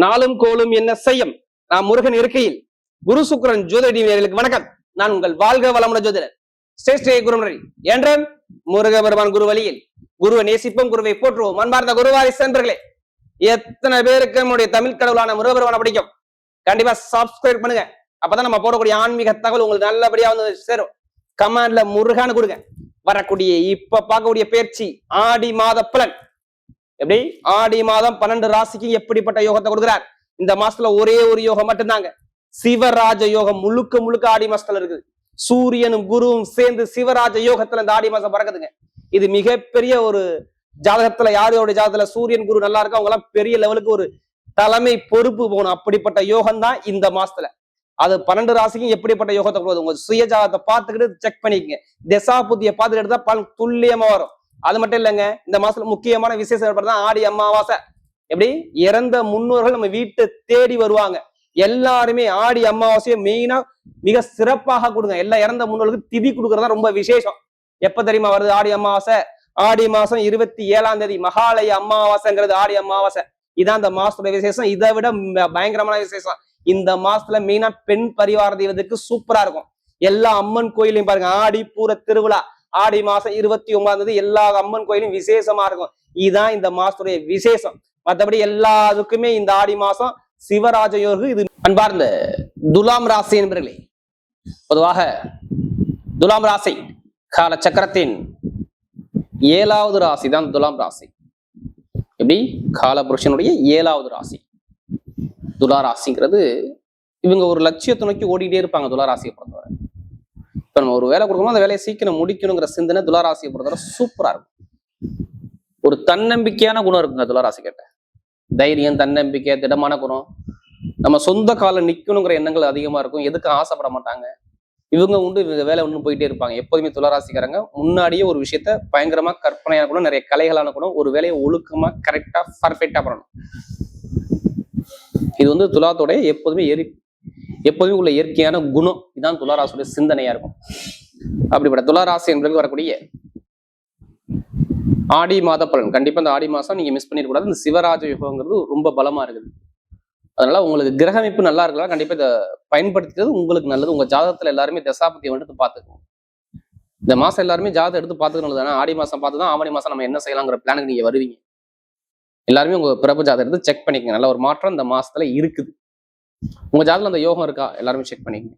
நாளும் கோளும் என்ன செய்யும் நான் முருகன் இருக்கையில் குரு சுக்கிரன் ஜோதிடர்களுக்கு வணக்கம். நான் உங்கள் வாழ்க வளமுடன் ஜோதிடர் ஸ்ரேஷ்ட குருமுறை என்றும் முருக பெருமான் குரு வழியில் குருவை நேசிப்போம், குருவை போற்றுவோம். அன்பார்ந்த குருவாரி சென்றர்களே, எத்தனை பேருக்கு நம்முடைய தமிழ் கடவுளான முருகபெருமானை பிடிக்கும்? கண்டிப்பா சப்ஸ்கிரைப் பண்ணுங்க. அப்பதான் நம்ம போடக்கூடிய ஆன்மீக தகவல் உங்களுக்கு நல்லபடியா வந்து சேரும். கமெண்ட்ல முருகான்னு கொடுங்க. வரக்கூடிய இப்ப பார்க்கக்கூடிய பயிற்சி ஆடி மாத பலன் எப்படி? ஆடி மாதம் 12 ராசிக்கு எப்படிப்பட்ட யோகத்தை கொடுக்கிறார்? இந்த மாசத்துல ஒரே ஒரு யோகம் மட்டும்தாங்க, சிவராஜ யோகம். முழுக்க முழுக்க ஆடி மாசத்துல இருக்குது. சூரியனும் குருவும் சேர்ந்து சிவராஜ யோகத்துல இந்த ஆடி மாசம் பறக்குதுங்க. இது மிகப்பெரிய ஒரு ஜாதகத்துல, யாரோட ஜாதகத்துல சூரியன் குரு நல்லா இருக்கு அவங்க எல்லாம் பெரிய லெவலுக்கு ஒரு தலைமை பொறுப்பு போகணும். அப்படிப்பட்ட யோகம் தான் இந்த மாசத்துல. அது 12 ராசிக்கும் எப்படிப்பட்ட யோகத்தை கொடுக்குது? உங்க சுய ஜாதகத்தை பார்த்துக்கிட்டு செக் பண்ணிக்கங்க. திசா புத்தியை பார்த்துட்டு எடுத்தா பலன் துல்லியமா வரும். அது மட்டும் இல்லைங்க, இந்த மாசத்துல முக்கியமான விசேஷம் ஏற்படுதான் ஆடி அமாவாசை. எப்படி? இறந்த முன்னோர்கள் நம்ம வீட்டை தேடி வருவாங்க. எல்லாருமே ஆடி அமாவாசையை மெயினா மிக சிறப்பாக கொடுங்க. எல்லா இறந்த முன்னோர்களுக்கு திதி கொடுக்கறதா ரொம்ப விசேஷம். எப்ப தெரியுமா வருது ஆடி அமாவாசை? ஆடி மாசம் 27ஆம் தேதி மகாலய அமாவாசைங்கிறது ஆடி அமாவாசை. இதான் இந்த மாசத்தோட விசேஷம். இதை விட பயங்கரமான விசேஷம் இந்த மாசத்துல மெயினா பெண் பரிவார தெய்வத்துக்கு சூப்பரா இருக்கும். எல்லா அம்மன் கோயிலையும் பாருங்க, ஆடி பூர திருவிழா ஆடி மாசம் 29ஆம் தேதி எல்லா அம்மன் கோயிலும் விசேஷமா இருக்கும். இதுதான் இந்த மாசத்துடைய விசேஷம். மற்றபடி எல்லாத்துக்குமே இந்த ஆடி மாசம் சிவராஜ யோகம். இது அன்பார்ந்த துலாம் ராசி என்பர்களே, பொதுவாக துலாம் ராசி கால சக்கரத்தின் 7வது ராசி தான் துலாம் ராசி. எப்படி? கால புருஷனுடைய 7வது ராசி துலா ராசிங்கிறது. இவங்க ஒரு லட்சியத்தை நோக்கி ஓடிட்டே இருப்பாங்க துலா ராசியை பொறுத்தவரை. இப்ப நம்ம ஒரு வேலை கொடுக்கணும், அந்த வேலையை சீக்கிரம் முடிக்கணுங்கிற சிந்தனை துளாராசியை பொறுத்தவரை சூப்பரா இருக்கும். ஒரு தன்னம்பிக்கையான குணம் இருக்குங்க துளாராசி கிட்ட. தைரியம், தன்னம்பிக்கை, திடமான குணம். நம்ம சொந்த காலம் நிக்கணுங்கிற எண்ணங்கள் அதிகமா இருக்கும். எதுக்கும் ஆசைப்பட மாட்டாங்க. இவங்க உண்டு வேலை ஒன்று போயிட்டே இருப்பாங்க. எப்போதுமே துளாராசிக்காரங்க முன்னாடியே ஒரு விஷயத்த பயங்கரமா கற்பனையான குணம், நிறைய கலைகளான குணம், ஒரு வேலையை ஒழுக்கமா கரெக்டா பர்ஃபெக்டா பண்ணணும். இது வந்து துலாத்தோட எப்போதுமே உள்ள இயற்கையான குணம். இதுதான் துளாராசியுடைய சிந்தனையா இருக்கும். அப்படிப்பட்ட துளாராசி என்பதற்கு வரக்கூடிய ஆடி மாத பலன் கண்டிப்பா இந்த ஆடி மாசம் நீங்க மிஸ் பண்ணிட கூடாது. இந்த சிவராஜ யுகங்கிறது ரொம்ப பலமா இருக்குது. அதனால உங்களுக்கு கிரக அமைப்பு நல்லா இருக்கலாம். கண்டிப்பா இதை பயன்படுத்திக்கிறது உங்களுக்கு நல்லது. உங்க ஜாதகத்துல எல்லாருமே தசாபதியை எடுத்து பார்த்துக்கணும். இந்த மாசம் எல்லாருமே ஜாதகம் எடுத்து பார்த்துக்கணும். தானே ஆடி மாசம் பார்த்துதான் ஆவணி மாசம் நம்ம என்ன செய்யலாங்கிற பிளானுக்கு நீங்க வருவீங்க. எல்லாருமே உங்க பிறப்பு ஜாதகம் எடுத்து செக் பண்ணிக்கங்க. நல்ல ஒரு மாற்றம் இந்த மாசத்துல இருக்குது. உங்க ஜாதகத்துல அந்த யோகம் இருக்கா எல்லாருமே செக் பண்ணிக்கங்க.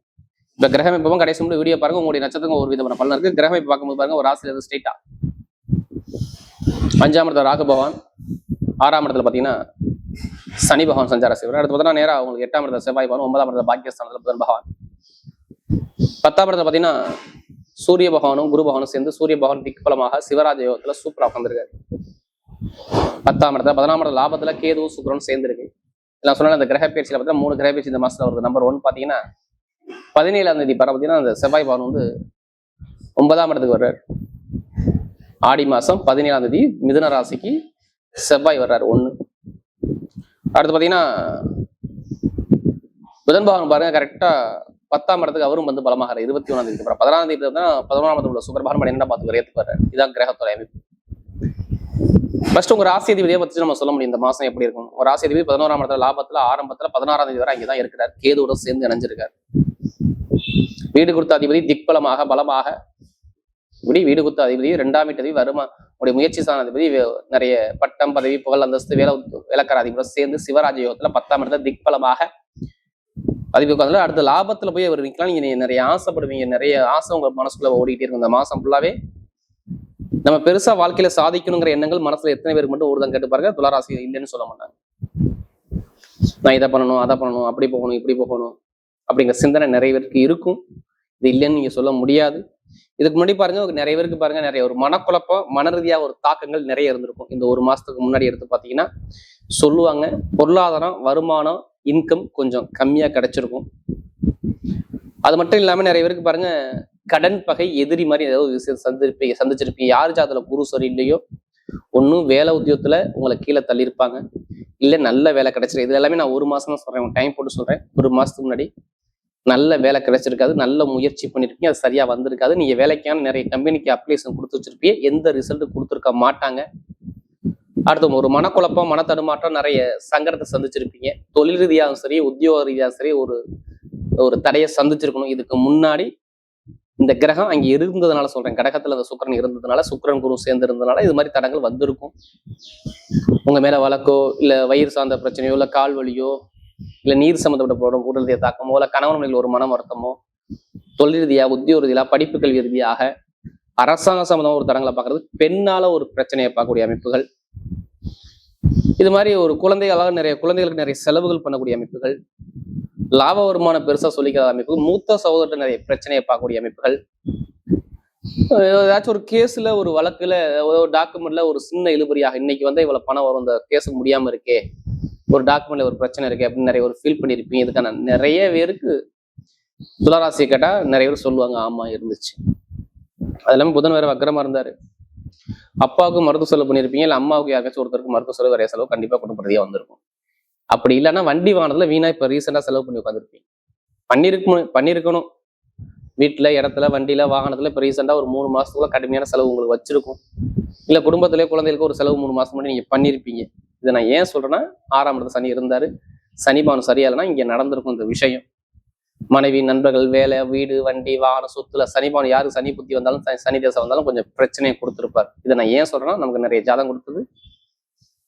இப்ப கிரகம் இப்பவும் கடைசி முடி வீடியோ பாருங்க. உங்களுடைய நட்சத்திரம் ஒரு விதமான பலன் இருக்கு. கிரகம் இப்ப பார்க்கும்போது பாருங்க, ஒரு ராசியில இருந்து ஸ்ட்ரெயிட்டா 5ஆம் இடத்துல ராகு பகவான், 6ஆம் இடத்துல பாத்தீங்கன்னா சனி பகவான் சஞ்சார செய்வார். அடுத்து பார்த்தீங்கன்னா நேரா உங்களுக்கு 8ஆம் இடத்துல செவ்வாய் பகவான், 9ஆம் இடத்துல பாக்கியஸ்தானத்துல புதன் பகவான், 10ஆம் இடத்துல பாத்தீங்கன்னா சூரிய பகவானும் குரு பகவானும் சேர்ந்து சூரிய பகவான் திக்பலமாக சிவராஜ யோகத்துல சூப்பரா உட்காந்துருக்காரு. 10ஆம் இடத்துல 11ஆம் இடத்துல லாபத்துல கேதுவும் சுக்கிரனும் சேர்ந்துருக்கு. நான் சொன்ன அந்த கிரக பயிற்சியில பார்த்தீங்கன்னா 3 கிரக பயிற்சி இந்த மாசத்துல வருது. நம்பர் 1 பாத்தீங்கன்னா 17ஆம் தேதி பார்த்தீங்கன்னா அந்த செவ்வாய் பகவான் வந்து 9ஆம் இடத்துக்கு வர்றாரு. ஆடி மாசம் 17ஆம் தேதி மிதுன ராசிக்கு செவ்வாய் வர்றாரு 1. அடுத்து பாத்தீங்கன்னா புதன் பகவான் பாருங்க கரெக்டா 10ஆம் இடத்துக்கு அவரும் வந்து பலமாக 21ஆம் தேதி. 11ஆம் தேதி 11ஆம் இடத்துல உள்ள சுக்கர பகவான் என்ன பார்த்து ஏற்றுக்கு வர்றாரு. இதான் கிரகத்தோட அமைப்பு. ஃபர்ஸ்ட் உங்க ராசி அதிபதியை பத்தி நம்ம சொல்ல முடியும் இந்த மாசம் எப்படி இருக்கும். ஒரு ராசி அதிபதி 11ஆம் இடத்துல லாபத்துல ஆரம்பத்துல 16ஆம் தேதி வரை அங்கேதான் இருக்கிறார். கேதுவோட சேர்ந்து இணைஞ்சிருக்காரு. வீடு கொடுத்த அதிபதி திக்பலமாக பலமாக வீடு கொடுத்த அதிபதி 2ஆம் வீட்டு வருமா உடைய முயற்சி சாண அதிபதி நிறைய பட்டம் பதவி புகழ் அந்தஸ்து வேலைக்கார அதிபதியோட சேர்ந்து சிவராஜ யோகத்துல 10ஆம் இடத்துல திக்பலமாக அதிபதி உட்காந்து அடுத்த லாபத்துல போய் அவர் நிற்கலாம். நீங்க நிறைய ஆசைப்படுவீங்க. நிறைய ஆசை உங்க மனசுக்குள்ள ஓடிட்டே இருக்கும். இந்த மாசம் ஃபுல்லாவே நம்ம பெருசா வாழ்க்கையில சாதிக்கணுங்கிற எண்ணங்கள் மனசுல எத்தனை பேருக்கு மட்டும் ஒருதான் கேட்டு பாருங்க. துளாராசி இல்லைன்னு சொல்ல மாட்டாங்க. நான் இதை பண்ணணும், அதை பண்ணணும், அப்படி போகணும், இப்படி போகணும் அப்படிங்கிற சிந்தனை நிறைய பேருக்கு இருக்கும். இது இல்லைன்னு நீங்க சொல்ல முடியாது. இதுக்கு முன்னாடி பாருங்க, நிறைய பேருக்கு பாருங்க நிறைய ஒரு மனக்குழப்பம், மன ரீதியா ஒரு தாக்கங்கள் நிறைய இருந்திருக்கும். இந்த ஒரு மாசத்துக்கு முன்னாடி எடுத்து பாத்தீங்கன்னா சொல்லுவாங்க பொருளாதாரம், வருமானம், இன்கம் கொஞ்சம் கம்மியா கிடைச்சிருக்கும். அது மட்டும் இல்லாம நிறைய பேருக்கு பாருங்க கடன் பகை, எதிரி மாதிரி ஏதாவது விஷயம் சந்திச்சிருப்பீங்க. யார் ஜாதகத்துல குரு சரி இல்லையோ ஒன்னும் வேலை உத்தியோகத்துல உங்களை கீழே தள்ளியிருப்பாங்க, இல்ல நல்ல வேலை கிடைச்சிருக்கு. இது எல்லாமே நான் ஒரு மாசம் தான் சொல்றேன், டைம் போட்டு சொல்றேன். ஒரு மாசத்துக்கு முன்னாடி நல்ல வேலை கிடைச்சிருக்காது, நல்ல முயற்சி பண்ணிருப்பீங்க, அது சரியா வந்திருக்காது. நீங்க வேலைக்கான நிறைய கம்பெனிக்கு அப்ளிகேஷன் கொடுத்து வச்சிருப்பீங்க, எந்த ரிசல்ட் கொடுத்துருக்க மாட்டாங்க. அடுத்து ஒரு மனக்குழப்பம், மனத்தடுமாற்றம், நிறைய சங்கடத்தை சந்திச்சிருப்பீங்க. தொழில் ரீதியாகவும் சரி, உத்தியோக ரீதியாகவும் சரி ஒரு தடையை சந்திச்சிருக்கணும். இதுக்கு முன்னாடி இந்த கிரகம் அங்க இருந்ததுனால சொல்றேன், கடகத்துல அந்த சுக்கிரன் இருந்ததுனால, சுக்கிரன் குரு சேர்ந்து இருந்ததுனால இது மாதிரி தடங்கள் வந்திருக்கும். உங்க மேல வழக்கோ, இல்ல வயிறு சார்ந்த பிரச்சனையோ, இல்ல கால் வலியோ, இல்ல நீர் சம்பந்தப்பட்ட உடல் ரீதியாக தாக்கமோ, இல்ல கணவன் மனைவியில் ஒரு மன வருத்தமோ, தொழில் ரீதியா, உத்தியோக ரீதியா, படிப்பு கல்வி ரீதியாக, அரசாங்க சம்பந்தமா ஒரு தடங்களை பார்க்கறது, பெண்ணால ஒரு பிரச்சனையை பார்க்கக்கூடிய அமைப்புகள், இது மாதிரி ஒரு குழந்தைகளாக நிறைய குழந்தைகளுக்கு நிறைய செலவுகள் பண்ணக்கூடிய அமைப்புகள், லாப வருமானம் பெருசா சொல்லிக்காத அமைப்பு, மூத்த சகோதரர் நிறைய பிரச்சனையை பார்க்கக்கூடிய அமைப்புகள், ஏதாச்சும் ஒரு கேஸ்ல ஒரு வழக்குல ஒரு டாக்குமெண்ட்ல ஒரு சின்ன இழுபறியாக இன்னைக்கு வந்து இவ்வளவு பணம் வரும், இந்த கேஸ் முடியாம இருக்கே, ஒரு டாக்குமெண்ட்ல ஒரு பிரச்சனை இருக்கே அப்படின்னு நிறைய ஒரு ஃபீல் பண்ணியிருப்பீங்க. இதுக்கான நிறைய பேருக்கு துளாராசியை கேட்டா நிறைய பேர் சொல்லுவாங்க ஆமா இருந்துச்சு. அது எல்லாமே புதன் வேற வக்கரமா இருந்தாரு. அப்பாவுக்கு மருத்துவ செலவு பண்ணியிருப்பீங்க, இல்ல அம்மாவுக்கு யாருக்காச்சும் ஒருத்தருக்கு மருத்துவ செலவு நிறைய செலவு கண்டிப்பா குடும்ப ரீதியா வந்திருக்கும். அப்படி இல்லைன்னா வண்டி வாகனத்துல வீணா இப்ப ரீசெண்டா செலவு பண்ணி உட்காந்துருப்பீங்க. பண்ணிருக்கணும் வீட்டுல, இடத்துல, வண்டியில, வாகனத்துல இப்ப ரீசெண்டா ஒரு 3 மாசத்துக்குள்ள கடுமையான செலவு உங்களுக்கு வச்சிருக்கும். இல்ல குடும்பத்திலேயே குழந்தைகளுக்கு ஒரு செலவு 3 மாசம் முன்னாடி நீங்க பண்ணிருப்பீங்க. இதை நான் ஏன் சொல்றேன்னா, 6ஆம் இடத்துல சனி இருந்தாரு, சனி பவன் சரியா இல்லைன்னா இங்க நடந்திருக்கும் இந்த விஷயம். மனைவி, நண்பர்கள், வேலை, வீடு, வண்டி, வாகனம், சொத்துல சனி பவன் யாருக்கு சனி புத்தி வந்தாலும், சனி தேசம் வந்தாலும் கொஞ்சம் பிரச்சனையை கொடுத்துருப்பார். இதை நான் ஏன் சொல்றேன்னா, நமக்கு நிறைய ஜாதகம் கொடுத்தது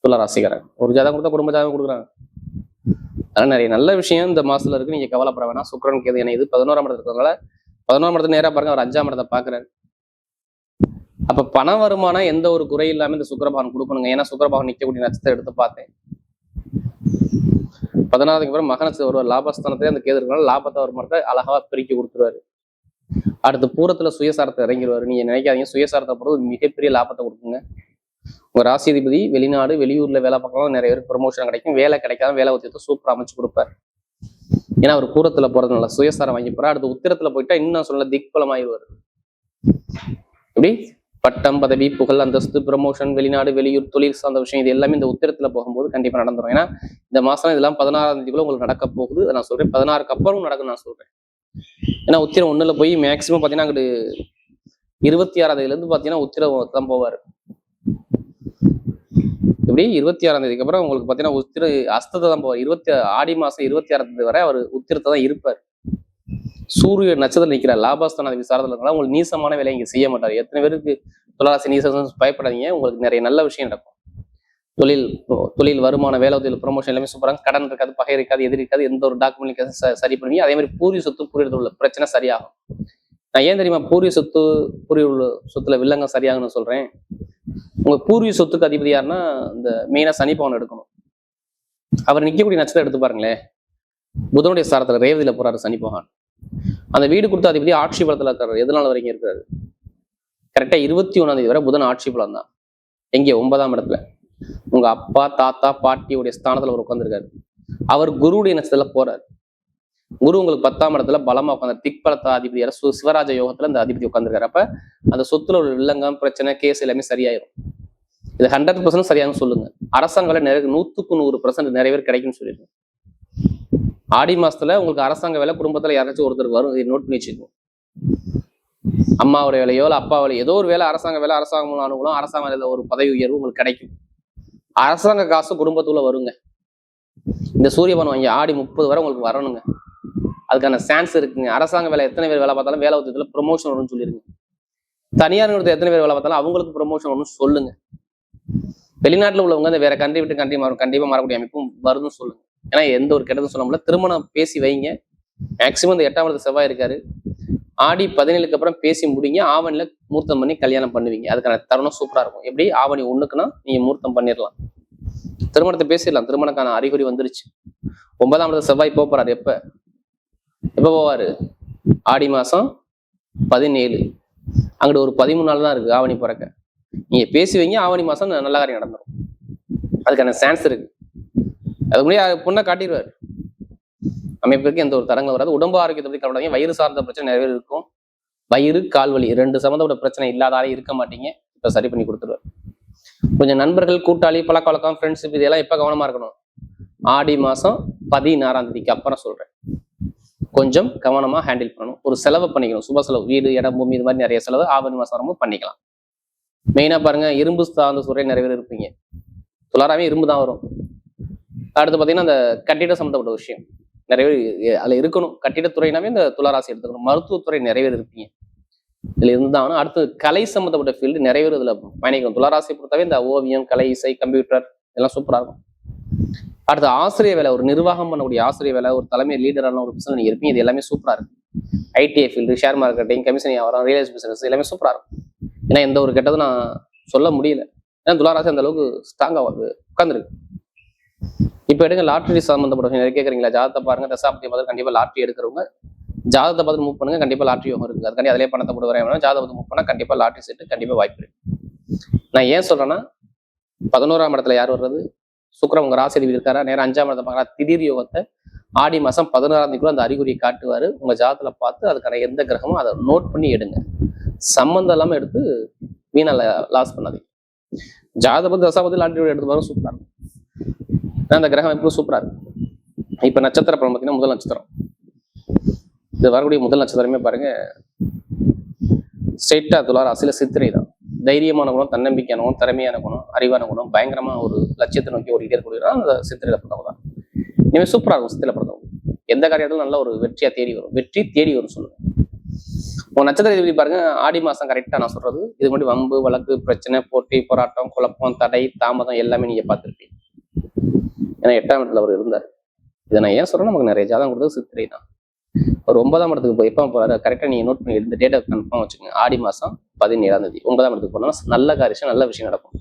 துளாராசிக்காரங்க. ஒரு ஜாதகம் கொடுத்தா குடும்ப ஜாதகம் கொடுக்குறாங்க. அதனால நிறைய நல்ல விஷயம் இந்த மாசத்துல இருக்கு. நீங்க கவலைப்பட வேணாம். சுக்கிரன் கேது இணையுது 11ஆம் இடத்துல இருக்கிறதுனால, 11ஆம் இடத்துல நேரா பாருங்க, அவர் 5ஆம் இடத்தை பாக்குறாரு. அப்ப பண வருமானம் எந்த ஒரு குறை இல்லாம இந்த சுக்கிரபகவான் கொடுக்கணுங்க. ஏன்னா சுக்கிரபகவான் நிக்கக்கூடிய நட்சத்திரம் எடுத்து பார்த்தேன். 16க்கு அப்புறம் மகனத்து வருவார். லாபஸ்தானத்திலே அந்த கேது இருக்கனால லாபத்தை வருமானத்தை அழகா பிரிக்க கொடுத்துருவாரு. அடுத்து பூரத்துல சுயசாரத்தை இறங்கிடுவாரு. நீங்க நினைக்காதீங்க, சுயசாரத்தை பொறுத்து மிகப்பெரிய லாபத்தை கொடுக்குங்க. உங்க ராசிதிபதி வெளிநாடு, வெளியூர்ல வேலை பார்க்கலாம், நிறைய பேருக்கு ப்ரொமோஷன் கிடைக்கும். வேலை கிடைக்காம வேலை உத்தியத்தை சூப்பர் அமைச்சு கொடுப்பாரு. ஏன்னா அவர் பூரத்துல போறதுனால சுயசாரம் வாங்கி போறாரு. அடுத்து உத்திரத்துல போயிட்டா இன்னும் சொல்ல திக்பலம் ஆயிடுவாரு. எப்படி பட்டம், பதவி, புகழ், அந்தஸ்து, ப்ரமோஷன், வெளிநாடு, வெளியூர், தொழில் சார்ந்த விஷயம், இது எல்லாமே இந்த உத்திரத்துல போகும்போது கண்டிப்பா நடந்துரும். ஏன்னா இந்த மாசம் இதெல்லாம் 16ஆம் தேதிக்குள்ள உங்களுக்கு நடக்க போகுது. நான் சொல்றேன் 16க்கு அப்புறம் நடக்கும் நான் சொல்றேன். ஏன்னா உத்திரம் 1ல போய் மேக்சிமம் பாத்தீங்கன்னா அங்கிட்டு 26ஆம் தேதியில இருந்து பாத்தீங்கன்னா உத்திரம் தான் போவாரு. இப்படி 26ஆம் தேதிக்கு அப்புறம் உங்களுக்கு பாத்தீங்கன்னா உத்திர அஸ்தத்தை தான் போவார். ஆடி மாசம் 26ஆம் தேதி வரை அவர் உத்திரத்தை தான் இருப்பார். சூரிய நட்சத்திரம் நிற்கிறார். லாபஸ்தான விசாரத்தில் இருக்கனால உங்களுக்கு நீசமான வேலையை இங்க செய்ய மாட்டார். எத்தனை பேருக்கு துளாராசி நீசம் பயப்படாதீங்க, உங்களுக்கு நிறைய நல்ல விஷயம் நடக்கும். தொழில் வருமான, வேலை உதவி, ப்ரொமோஷன் எல்லாமே சூப்பராக. கடன் இருக்காது, பகை இருக்காது, எதிரி இருக்காது, எந்த ஒரு டாக்குமெண்ட் சரி பண்ணுவீங்க. அதே மாதிரி பூர்வீக சொத்து, பூர்வீகத்தில் உள்ள பிரச்சனை சரியாகும். நான் ஏன் தெரியுமா பூர்வீக சொத்துல வில்லங்கம் சரியாகும்னு சொல்றேன். உங்க பூர்வீக சொத்துக்கு அதிபதி யாருன்னா இந்த மெயினா சனி பவன் எடுக்கணும். அவர் நிற்கக்கூடிய நட்சத்திரம் எடுத்து பாருங்களேன். புதனுடைய சாரத்துல ரேவதியில போறாரு சனி பகவான். அந்த வீடு கொடுத்த அதிபதி ஆட்சி பலத்துல இருக்காரு. எதனால வரைக்கும் இருக்காரு? கரெக்டா 21ஆம் தேதி வரை புதன் ஆட்சி பலம் தான். எங்கே? 9ஆம் இடத்துல. உங்க அப்பா, தாத்தா, பாட்டியுடைய ஸ்தானத்துல அவர் உட்காந்துருக்காரு. அவர் குருவுடைய நட்சத்திரத்துல போறாரு. குரு உங்களுக்கு 10ஆம் இடத்துல பலமா உட்காந்து திக்பலத்த அதிபதியார சிவராஜ யோகத்துல அந்த அதிபதி உட்காந்துருக்காரு. அப்ப அந்த சொத்துல உள்ள வில்லங்கம், பிரச்சனை, கேஸ் எல்லாமே சரியாயிரும். இது 100% சரியானு சொல்லுங்க. அரசாங்க வேலை 100க்கு 100% நிறைய பேர் கிடைக்கும்னு சொல்லிடுங்க. ஆடி மாசத்துல உங்களுக்கு அரசாங்க வேலை குடும்பத்துல யாராச்சும் ஒருத்தருக்கு வரும். இதை நோட் பண்ணி வச்சுக்கோங்க. அம்மாவோட வேலையோ இல்ல அப்பா வேலையோ ஏதோ ஒரு வேலை, அரசாங்க வேலை, அரசாங்க மூலம் அனுகூலம், அரசாங்க வேலையில ஒரு பதவி உயர்வு உங்களுக்கு கிடைக்கும். அரசாங்க காசு குடும்பத்துக்குள்ள வருங்க. இந்த சூரியபவன் வாங்கி ஆடி 30 வரை உங்களுக்கு வரணுங்க. அதுக்கான சான்ஸ் இருக்குங்க. அரசாங்க வேலை எத்தனை பேர் வேலை பார்த்தாலும் வேலை உத்தியத்துல ப்ரொமோஷன் வரும்னு சொல்லிருங்க. தனியார் நிறுவனத்தை எத்தனை பேர் வேலை பார்த்தாலும் அவங்களுக்கு ப்ரொமோஷன் வரும்னு சொல்லுங்க. வெளிநாட்டுல உள்ளவங்க அந்த வேற கண்ட்ரி விட்டு கண்ட்ரி மாறும், கண்டிப்பா மாறக்கூடிய அமைப்பும் வரும்னு சொல்லுங்க. ஏன்னா எந்த ஒரு கெட்டதும் சொல்ல முடியல. திருமணம் பேசி வைங்க. மேக்சிமம் இந்த 8ஆம் இடத்துல செவ்வாய் இருக்காரு. ஆடி 17க்கு அப்புறம் பேசி முடிங்க. ஆவணில மூர்த்தம் பண்ணி கல்யாணம் பண்ணுவீங்க. அதுக்கான தருணம் சூப்பரா இருக்கும். எப்படி? ஆவணி 1க்குன்னா நீங்க மூர்த்தம் பண்ணிடலாம், திருமணத்தை பேசிடலாம். திருமணக்கான அறிகுறி வந்துருச்சு. 9ஆம் இடத்துல செவ்வாய் போறாரு. எப்ப போவாரு? ஆடி மாசம் 17. அங்கிட்டு ஒரு 13 நாள் தான் இருக்கு ஆவணி பிறக்க. நீங்க பேசி வைங்க. ஆவணி மாசம் நல்ல காரியம் நடந்துடும். அதுக்கான சான்ஸ் இருக்கு. அதுக்கு முன்னாடி பொண்ணை காட்டிடுவார். அமைப்பிற்கு எந்த ஒரு தரங்களும் வராது. உடம்பு ஆரோக்கியத்தை பத்தி கவலைப்படாதீங்க. வயிறு சார்ந்த பிரச்சனை நிறைய இருக்கும். வயிறு, கால்வலி 2 சம்மந்தப்பட்ட பிரச்சனை இல்லாதாலே இருக்க மாட்டீங்க. இப்ப சரி பண்ணி கொடுத்துருவார். கொஞ்சம் நண்பர்கள், கூட்டாளி, பழக்க வழக்கம், ஃப்ரெண்ட்ஷிப் இதெல்லாம் எப்ப கவனமா இருக்கணும்? ஆடி மாசம் 16ஆம் தேதிக்கு அப்புறம் சொல்றேன். கொஞ்சம் கவனமா ஹேண்டில் பண்ணணும். ஒரு செலவு பண்ணிக்கணும். சுப செலவு, வீடு, இடம், பூமி, இது மாதிரி நிறைய செலவு ஆவணி மாசம் வரும்போது பண்ணிக்கலாம். மெயினா பாருங்க, இரும்பு சார்ந்த சுரை நிறைய பேர் இருப்பீங்க. துளாராமே இரும்பு தான் வரும். அடுத்து பார்த்தீங்கன்னா அந்த கட்டிட சம்மந்தப்பட்ட விஷயம் நிறைய பேர் அதில் இருக்கணும். கட்டிடத்துறைனாவே இந்த துளாராசி எடுத்துக்கணும். மருத்துவத்துறை நிறைய பேர் இருப்பீங்க, இதுல இருந்தாலும். அடுத்து கலை சம்மந்தப்பட்ட ஃபீல்டு நிறைய பேர் இதுல பயணிக்கணும். துளாராசி பொறுத்தவரை இந்த ஓவியம், கலை, இசை, கம்ப்யூட்டர் இதெல்லாம் சூப்பரா இருக்கும். அடுத்து ஆசிரியர் வேலை, ஒரு நிர்வாகம் பண்ணக்கூடிய ஆசிரியர் வேலை, ஒரு தலைமை லீடரான ஒரு பிசினஸ் நீங்க இருப்பீங்க. இது எல்லாமே சூப்பரா இருக்கு. ITI field, share marketing, commission வியாபாரம், ரியல் எஸ்டேட் பிசினஸ் எல்லாமே சூப்பரா இருக்கும். ஏன்னா எந்த ஒரு கெட்டதும் நான் சொல்ல முடியல. ஏன்னா துளாராசி அந்த அளவுக்கு ஸ்ட்ராங்கா உட்காந்துருக்கு. இப்ப எடுங்க லாட்ரி சம்பந்தப்பட்ட நிறைய கேட்குறீங்களா? ஜாதகத்தை பாருங்க, தசாபதி பார்த்து கண்டிப்பா லாட்ரி எடுக்கிறவங்க ஜாதகத்தை பார்த்து மூவ் பண்ணுங்க, கண்டிப்பா லாட்ரி யோகம் இருக்குது. அதுக்காண்டி அதிலே பணத்தை போட்டு வரேன். ஜாதகத்தை மூவ் பண்ணா கண்டிப்பா லாட்ரி செட்டு கண்டிப்பா வாய்ப்பு இருக்கு. நான் ஏன் சொல்றேன்னா 11ஆம் இடத்துல யார் வர்றது? சுக்கிரன் உங்க ராசி அதிபதி இருக்காரா, நேரம் 5ஆம் இடத்தை பார்க்கறா. திடீர் யோகத்தை ஆடி மாசம் 16ஆம் தேதிக்குள்ள அந்த அறிகுறியை காட்டுவாரு. உங்க ஜாதகத்துல பார்த்து அதுக்கான எந்த கிரகமும் அதை நோட் பண்ணி எடுங்க. சம்பந்தம் இல்லாம எடுத்து வீணா லாஸ் பண்ணாதீங்க. ஜாதகத்தை தசாபதி லாட்ரி எடுத்து பாருங்க, சூப்பரா இருக்கும். அந்த கிரகம் எப்பவும் சூப்பரா இருக்கு. இப்ப நட்சத்திர படம் பார்த்தீங்கன்னா முதல் நட்சத்திரம், இது வரக்கூடிய முதல் நட்சத்திரமே பாருங்க ஸ்ட்ரெயிட்டா துளாராசியில சித்திரை தான். தைரியமான குணம், தன்னம்பிக்கையான குணம், திறமையான குணம், அறிவான குணம், பயங்கரமா ஒரு லட்சியத்தை நோக்கி ஓடிட்டே இருக்கக்கூடிய அந்த சித்திரையில பிறந்தவங்க தான். இனிமே சூப்பரா இருக்கும். சித்திரையில பிறந்தவங்க எந்த காரியத்திலும் நல்ல ஒரு வெற்றியா தேடி வரும். வெற்றி தேடி வரும் சொல்லுங்க. உங்க நட்சத்திர எப்படி பாருங்க, ஆடி மாசம் கரெக்டா நான் சொல்றது. இது மட்டும் வம்பு, வழக்கு, பிரச்சனை, போட்டி, போராட்டம், குழப்பம், தடை, தாமதம் எல்லாமே நீங்க பார்த்துருப்பீங்க. ஏன்னா 8ஆம் இடத்துல அவர் இருந்தார். இதை நான் ஏன் சொல்றேன், நமக்கு நிறைய ஜாதகம் கொடுத்தது சித்திரை தான். ஒரு 9ஆம் இடத்துக்கு போய் எப்போ போறாரு கரெக்டாக நீங்க நோட் பண்ணி இந்த டேட்டா கன்ஃபார்ம் வச்சுக்கோங்க. ஆடி மாசம் 17ஆம் தேதி 9ஆம் இடத்துக்கு போனா நல்ல காரியம், நல்ல விஷயம் நடக்கும்.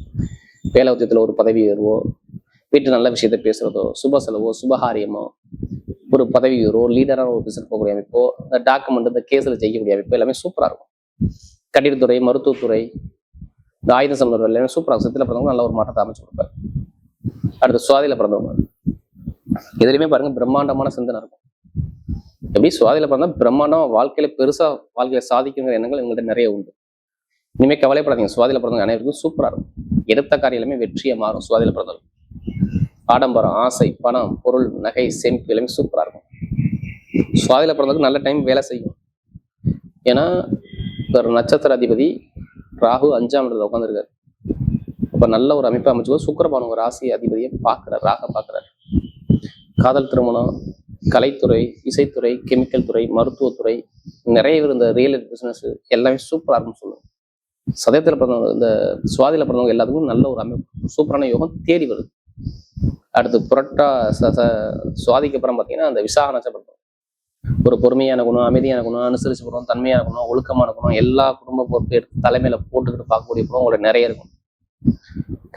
வேலை உத்தியத்துல ஒரு பதவி உயர்வோ, வீட்டு நல்ல விஷயத்த பேசுறதோ, சுப செலவோ, சுபகாரியமோ, ஒரு பதவி உயர்வோ, லீடரான ஒரு பிசினஸ் போகக்கூடிய அமைப்போ, இந்த டாக்குமெண்ட் இந்த கேஸ்ல செய்யக்கூடிய அமைப்போ எல்லாமே சூப்பரா இருக்கும். கட்டிடத்துறை, மருத்துவத்துறை, இந்த ஆயுத சம்பந்தம் எல்லாமே சூப்பரா இருக்கும். சித்தில பிறந்தவங்க நல்ல ஒரு மாற்றத்தை அமைச்சு கொடுப்பாரு. அடுத்து சுவாதியில பிறந்தவங்க எதுலையுமே பாருங்க பிரம்மாண்டமான சிந்தனை இருக்கும். எப்படி சுவாதியில பிறந்தா பிரம்மாண்டம் வாழ்க்கையில பெருசா வாழ்க்கையில சாதிக்குங்கிற எண்ணங்கள் எங்கள்கிட்ட நிறைய உண்டு. இனிமே கவலைப்படாதீங்க. சுவாதியில பிறந்தவங்க அனைவருக்கும் சூப்பரா இருக்கும். எடுத்த காரியம் எல்லாமே வெற்றியா மாறும். சுவாதியில பிறந்தவங்க ஆடம்பரம், ஆசை, பணம், பொருள், நகை, சேமிப்பு எல்லாமே சூப்பரா இருக்கும். சுவாதியில பிறந்தவங்க நல்ல டைம் வேலை செய்யும். ஏன்னா ஒரு நட்சத்திர அதிபதி ராகு 5ஆம் இடத்துல உட்காந்துருக்காரு. அப்ப நல்ல ஒரு அமைப்பை அமைச்சுக்கோ. சுக்கிரன் உங்க ராசி அதிபதியை பார்க்கிறார், ராக பார்க்கிறார். காதல், திருமணம், கலைத்துறை, இசைத்துறை, கெமிக்கல் துறை, மருத்துவத்துறை, நிறைய பேர் இந்த ரியல் எஸ்டேட் பிசினஸ் எல்லாமே சூப்பரா இருக்கும்னு சொல்லுவோம். சதயத்துல பிறந்தவங்க, இந்த சுவாதியில பிறந்தவங்க எல்லாத்துக்கும் நல்ல ஒரு அமைப்பு, சூப்பரான யோகம் தேடி வருது. அடுத்து புரட்டா சுவாதிக்கு அப்புறம் பார்த்தீங்கன்னா அந்த விசாக நட்சத்திரம், ஒரு பொறுமையான குணம், அமைதியான குணம், அனுசரிச்சு குணம், தன்மையான குணம், ஒழுக்கமான குணம், எல்லா குடும்ப பொறுப்பு எடுத்து தலைமையில போட்டுக்கிட்டு பார்க்கக்கூடிய குணம் உங்களுக்கு நிறைய இருக்கும்.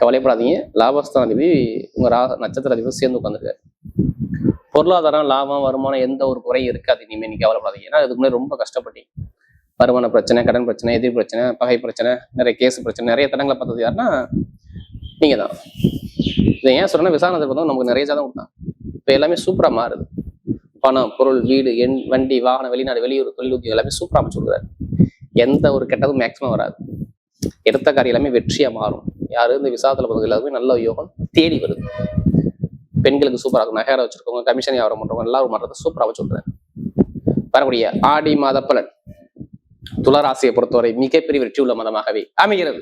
கவலைப்படாதீங்க. லாபஸ்தான அதிபதி உங்க நட்சத்திர அதிபதி சேர்ந்து உட்காந்துருக்காரு. பொருளாதாரம், லாபம், வருமானம் எந்த ஒரு குறையும் இருக்காது. இனிமே நீங்க கவலைப்படாதீங்க. ஏன்னா இதுக்கு முன்னாடி ரொம்ப கஷ்டப்பட்டீங்க. வருமான பிரச்சனை, கடன் பிரச்சனை, எதிர் பிரச்சனை, பகை பிரச்சனை, நிறைய கேஸ் பிரச்சனை, நிறைய தடங்களை பார்த்தது யாருன்னா நீங்க தான். இதை ஏன் சொல்றேன்னா விசாரணை பார்த்தா நமக்கு நிறைய ஜாதகம் கொடுத்தான். இப்போ எல்லாமே சூப்பரா மாறுது. பணம், பொருள், வீடு, வண்டி, வாகனம், வெளிநாடு, வெளியூர், தொழில் உத்தியோகம் எல்லாமே சூப்பரா அமைச்சு கொடுக்குறாரு. எந்த ஒரு கெட்டதும் மேக்சிமம் வராது. எடுத்த காரியம் எல்லாமே வெற்றியா மாறும். யாரு இந்த விசாரத்துல பார்த்தது எல்லாருமே நல்ல யோகம் தேடி வருது. பெண்களுக்கு சூப்பரா இருக்கும். நகையார வச்சிருக்கவங்க, கமிஷன் வியாபாரம் பண்றவங்க எல்லாரும் மாற்றத்தை சூப்பரா சொல்றேன். வரக்கூடிய ஆடி மாத பலன் துளாராசியை பொறுத்தவரை மிகப்பெரிய வெற்றி உள்ள மாதமாகவே அமைகிறது.